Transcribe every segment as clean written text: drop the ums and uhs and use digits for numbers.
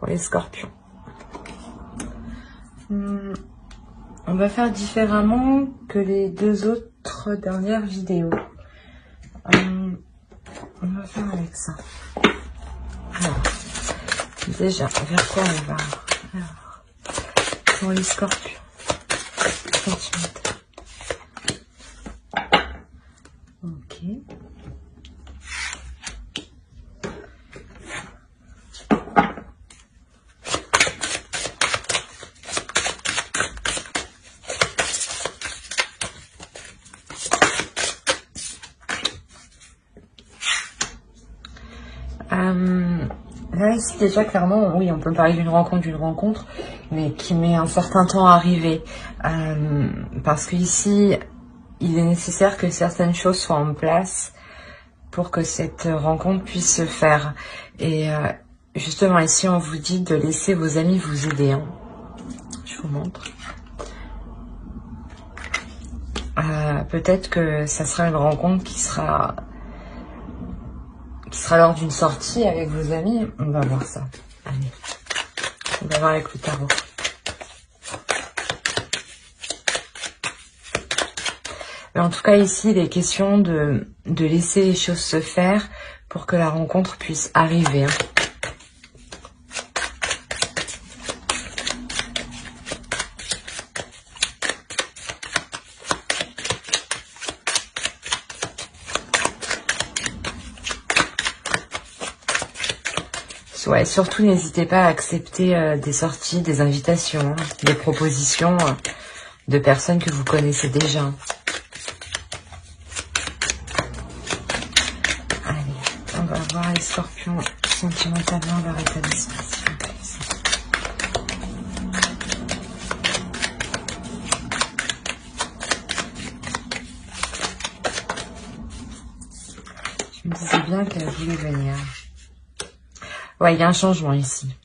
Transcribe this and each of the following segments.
pour les scorpions. On va faire différemment que les deux autres dernières vidéos. On va faire avec ça. Alors, déjà, vers quoi on va? Alors, pour les scorpions. Sentimental. Ok. Là, ici, déjà, clairement, oui, on peut parler d'une rencontre, mais qui met un certain temps à arriver. Parce que ici, il est nécessaire que certaines choses soient en place pour que cette rencontre puisse se faire. Et justement, ici, on vous dit de laisser vos amis vous aider. Hein. Je vous montre. Peut-être que ça sera une rencontre qui sera lors d'une sortie avec vos amis. On va voir ça. Allez, on va voir avec le tarot. Mais en tout cas, ici, il est question de laisser les choses se faire pour que la rencontre puisse arriver. Hein. Ouais, surtout n'hésitez pas à accepter des sorties, des invitations, hein, des propositions de personnes que vous connaissez déjà. Allez, on va voir les scorpions sentimentalement leur état d'esprit. Je me disais bien qu'elle voulait venir. Ouais, il y a un changement ici.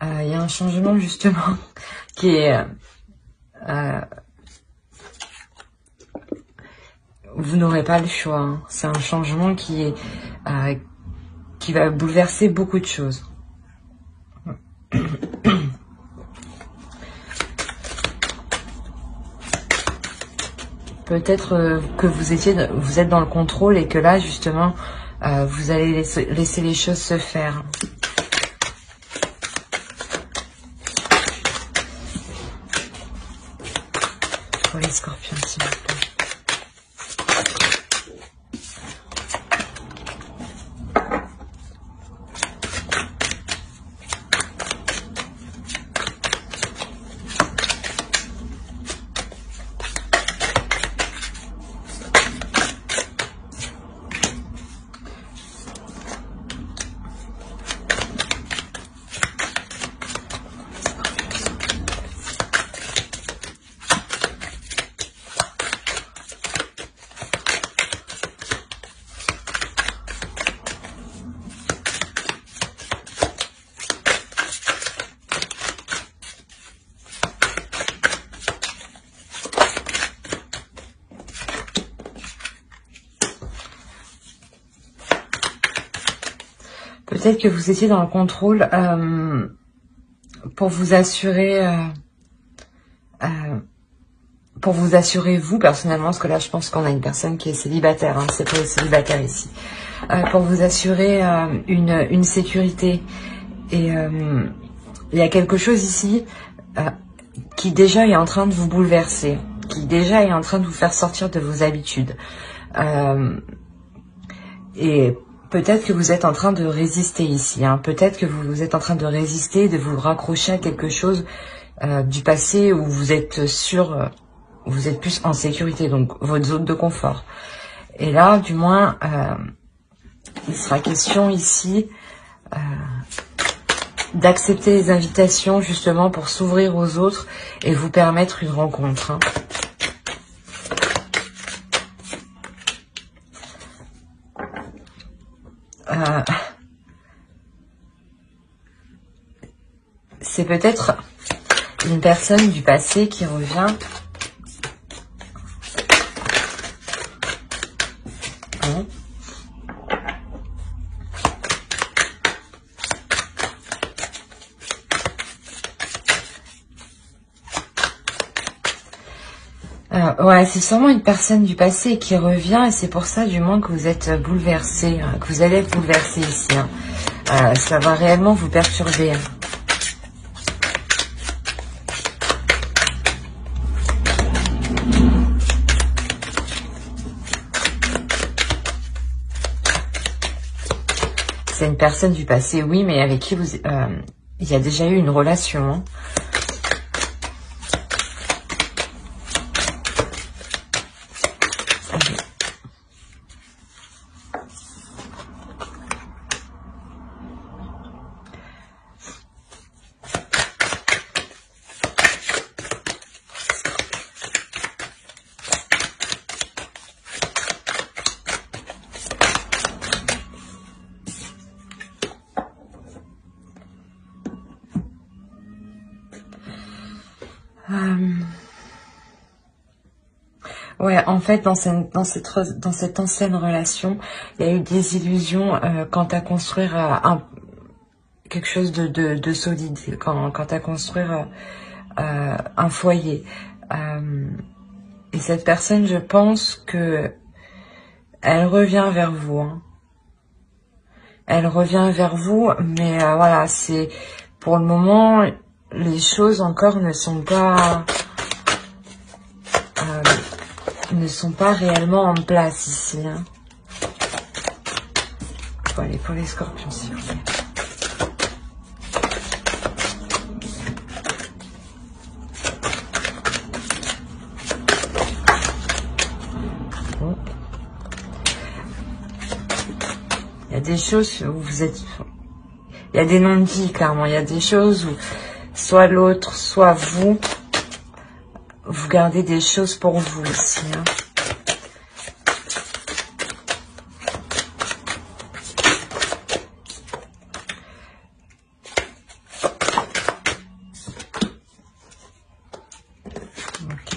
Il y a un changement justement qui est... vous n'aurez pas le choix. Hein. C'est un changement qui va bouleverser beaucoup de choses. Peut-être que vous êtes dans le contrôle et que là justement vous allez laisser les choses se faire. Pour les scorpions, s'il vous plaît. Peut-être que vous étiez dans le contrôle pour vous assurer vous personnellement, parce que là je pense qu'on a une personne qui est célibataire, hein, c'est pas les célibataires ici, pour vous assurer une sécurité. Et il y a quelque chose ici qui déjà est en train de vous bouleverser, qui déjà est en train de vous faire sortir de vos habitudes. Et peut-être que vous êtes en train de résister ici. Hein. Peut-être que vous êtes en train de résister, de vous raccrocher à quelque chose du passé où vous êtes sûr, vous êtes plus en sécurité, donc votre zone de confort. Et là, du moins, il sera question ici d'accepter les invitations justement pour s'ouvrir aux autres et vous permettre une rencontre. Hein. C'est peut-être une personne du passé qui revient. Hein? Ouais, c'est sûrement une personne du passé qui revient et c'est pour ça du moins que vous êtes bouleversé, que vous allez être bouleversé ici. Ça va réellement vous perturber. C'est une personne du passé, oui, mais avec qui vous, il y a déjà eu une relation. Hein. Ouais, en fait, dans cette ancienne relation, il y a eu des illusions quant à construire quelque chose de solide, quant à construire un foyer. Et cette personne, je pense que elle revient vers vous. Hein. Elle revient vers vous, mais voilà, c'est pour le moment, les choses encore ne sont pas réellement en place ici. Hein. Faut aller pour les scorpions, s'il vous plaît. Bon. Il y a des choses où vous êtes... Il y a des non-dits, clairement. Il y a des choses où soit l'autre, soit vous gardez des choses pour vous ici. Hein. Okay.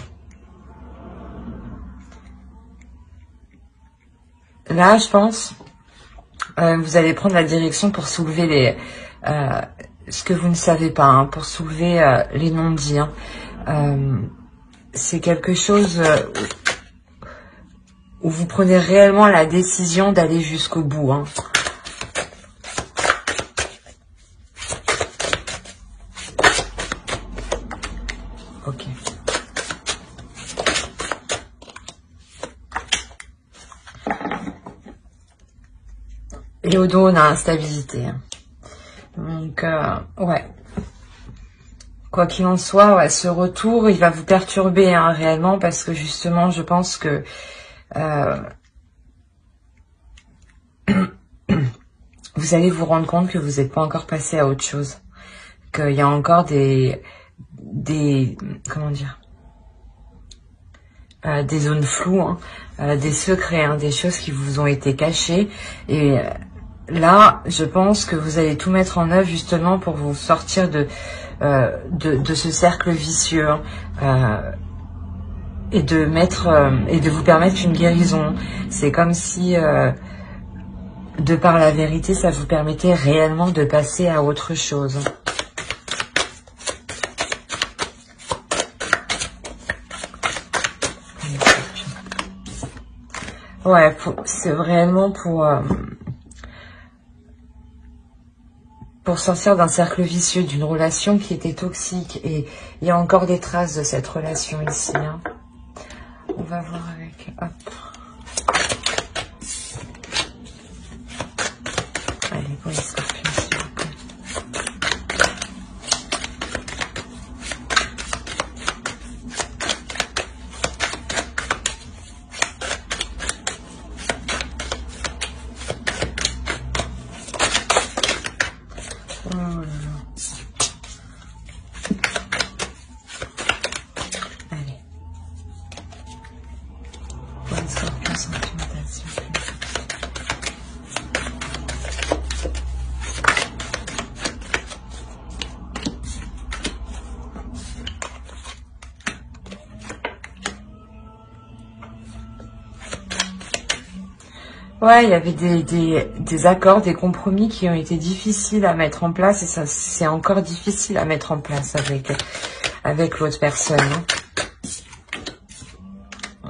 Là, je pense, vous allez prendre la direction pour soulever ce que vous ne savez pas, hein, pour soulever les non-dits. Hein. C'est quelque chose où vous prenez réellement la décision d'aller jusqu'au bout. Hein. Ok. Et au dos, on a instabilité. Hein. Donc, ouais. Quoi qu'il en soit, ouais, ce retour, il va vous perturber hein, réellement parce que justement, je pense que vous allez vous rendre compte que vous n'êtes pas encore passé à autre chose, qu'il y a encore des comment dire, des zones floues, hein, des secrets, hein, des choses qui vous ont été cachées et là, je pense que vous allez tout mettre en œuvre justement pour vous sortir de ce cercle vicieux et de vous permettre une guérison. C'est comme si, de par la vérité, ça vous permettait réellement de passer à autre chose. Ouais, c'est réellement pour sortir d'un cercle vicieux, d'une relation qui était toxique. Et il y a encore des traces de cette relation ici. Hein. On va voir avec... Hop. Allez, pour les scorpions, s'il vous plaît. Ouais, il y avait des accords, des compromis qui ont été difficiles à mettre en place et ça c'est encore difficile à mettre en place avec l'autre personne. Hein.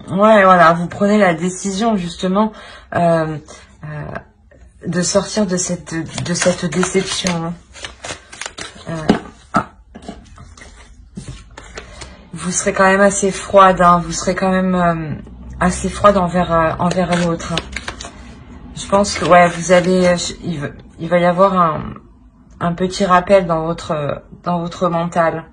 Ouais, voilà, vous prenez la décision justement de sortir de cette déception. Hein. Vous serez quand même assez froide, hein, vous serez quand même assez froide envers l'autre. Hein. Je pense que ouais, vous allez, il va y avoir un petit rappel dans votre mental,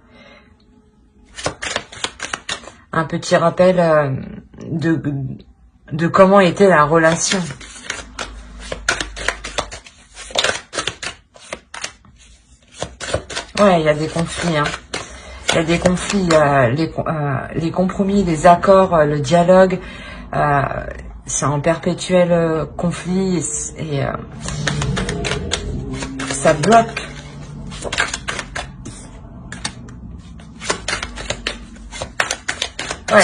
un petit rappel de comment était la relation. Ouais, il y a des conflits, hein. Il y a des conflits, les compromis, les accords, le dialogue, c'est en perpétuel conflit et ça bloque. Ouais,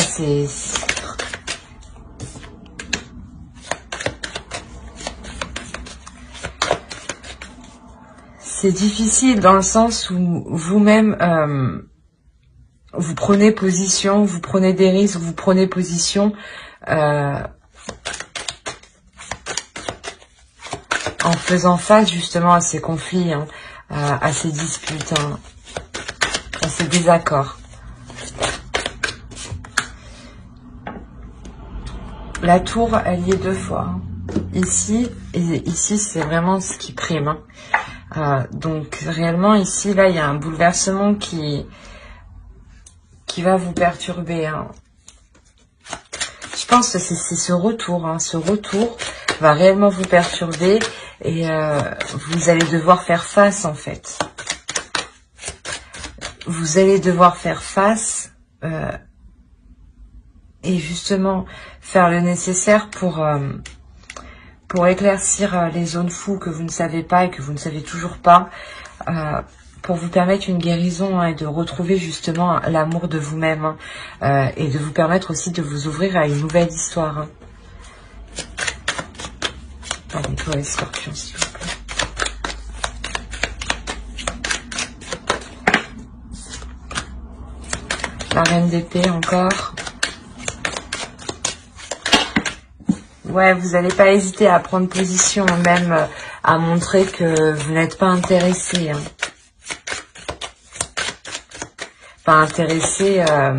c'est difficile dans le sens où vous-même, vous prenez position, vous prenez des risques, vous prenez position en faisant face justement à ces conflits, hein, à ces disputes, hein, à ces désaccords. La tour, elle y est 2 fois. Hein. Ici, et ici, c'est vraiment ce qui prime. Hein. Donc, réellement, ici, là, il y a un bouleversement qui va vous perturber. Hein. Je pense que c'est ce retour. Hein. Ce retour va réellement vous perturber et vous allez devoir faire face, en fait. Vous allez devoir faire face et justement faire le nécessaire pour éclaircir les zones floues que vous ne savez pas et que vous ne savez toujours pas, pour vous permettre une guérison, hein, et de retrouver justement l'amour de vous-même, hein, et de vous permettre aussi de vous ouvrir à une nouvelle histoire. Hein. Allez, toi les scorpions, s'il vous plaît. La reine d'épée encore. Ouais, vous n'allez pas hésiter à prendre position, même à montrer que vous n'êtes pas intéressé. Hein. Pas intéressé à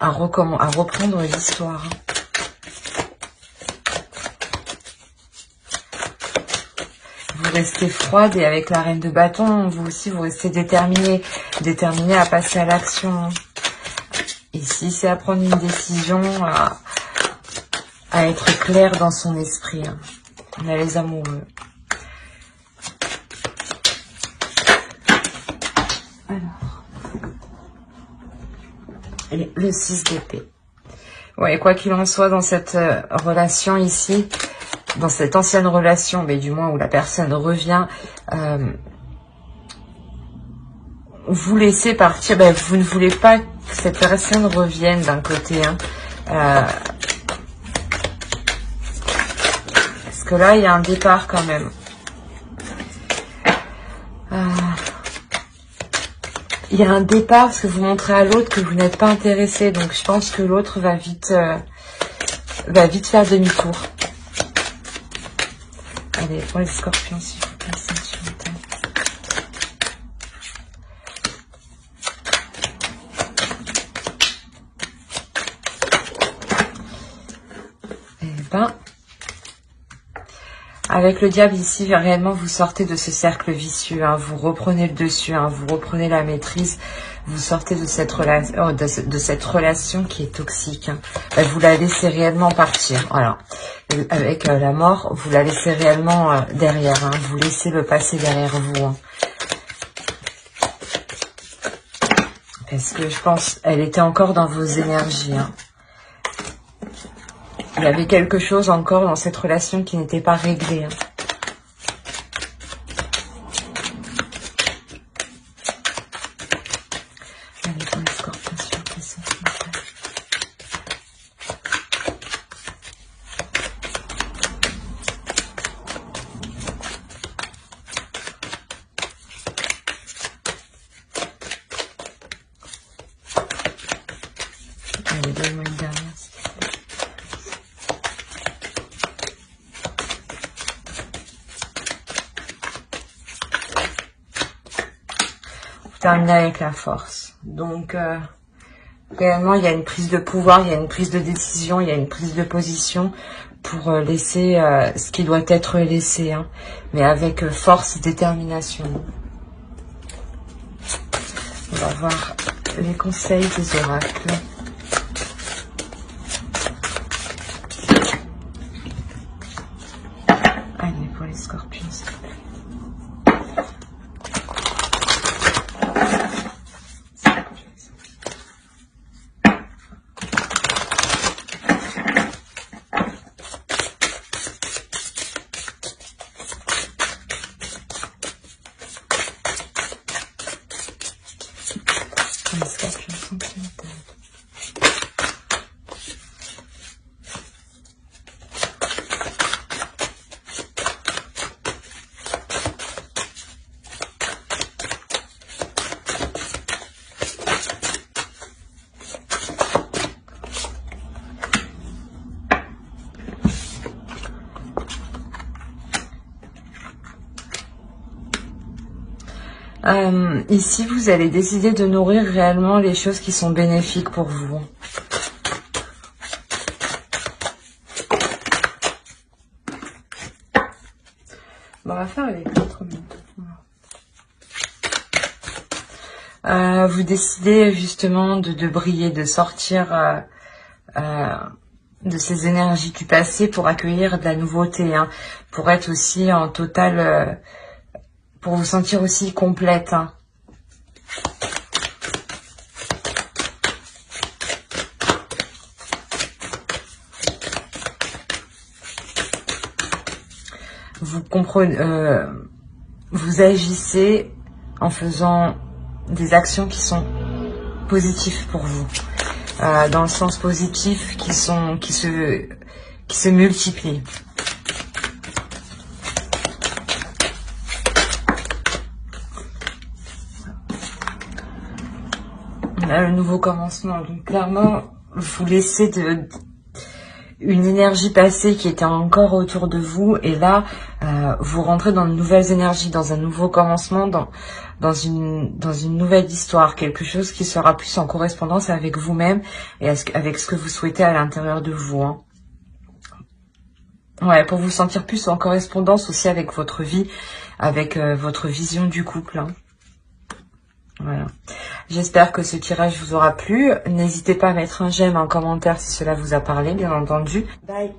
reprendre l'histoire. Hein. Vous restez froide et avec la reine de bâton, vous aussi, vous restez déterminé à passer à l'action. Ici, c'est à prendre une décision, à être clair dans son esprit. Hein. On a les amoureux. Alors. Et le 6 d'épée. Ouais, quoi qu'il en soit, dans cette relation ici, dans cette ancienne relation, mais du moins où la personne revient, vous laissez partir, ben, vous ne voulez pas que cette personne revienne d'un côté. Hein. Parce que là, il y a un départ quand même. Il y a un départ parce que vous montrez à l'autre que vous n'êtes pas intéressé. Donc, je pense que l'autre va vite faire demi-tour. Allez, pour les scorpions, s'il vous plaît, ceinture mentale. Eh ben, avec le diable ici, réellement, vous sortez de ce cercle vicieux. Hein, vous reprenez le dessus, hein, vous reprenez la maîtrise. Vous sortez de cette relation qui est toxique. Hein. Vous la laissez réellement partir. Voilà. Avec la mort, vous la laissez réellement derrière. Hein. Vous laissez le passé derrière vous. Hein. Parce que je pense, elle était encore dans vos énergies. Hein. Il y avait quelque chose encore dans cette relation qui n'était pas réglé. Hein. Allez, pour les scorpions, s'il vous plaît, sentimental. Allez, donne-moi une dernière. Vous terminez avec la force. Donc, réellement, il y a une prise de pouvoir, il y a une prise de décision, il y a une prise de position pour laisser ce qui doit être laissé, hein, mais avec force et détermination. On va voir les conseils des oracles. Allez, pour les scorpions. Ici, vous allez décider de nourrir réellement les choses qui sont bénéfiques pour vous. Bon, on va faire les 4 minutes. Vous décidez justement de briller, de sortir de ces énergies du passé pour accueillir de la nouveauté, hein, pour être aussi en total... pour vous sentir aussi complète. Hein. Vous comprenez, vous agissez en faisant des actions qui sont positives pour vous, dans le sens positif, qui se multiplient. Le nouveau commencement, donc clairement vous laissez une énergie passée qui était encore autour de vous, et là vous rentrez dans de nouvelles énergies, dans un nouveau commencement, dans une nouvelle histoire, quelque chose qui sera plus en correspondance avec vous-même et avec ce que vous souhaitez à l'intérieur de vous, hein. Ouais, pour vous sentir plus en correspondance aussi avec votre vie, avec votre vision du couple, hein. Voilà. J'espère que ce tirage vous aura plu. N'hésitez pas à mettre un j'aime, un commentaire si cela vous a parlé, bien entendu. Bye.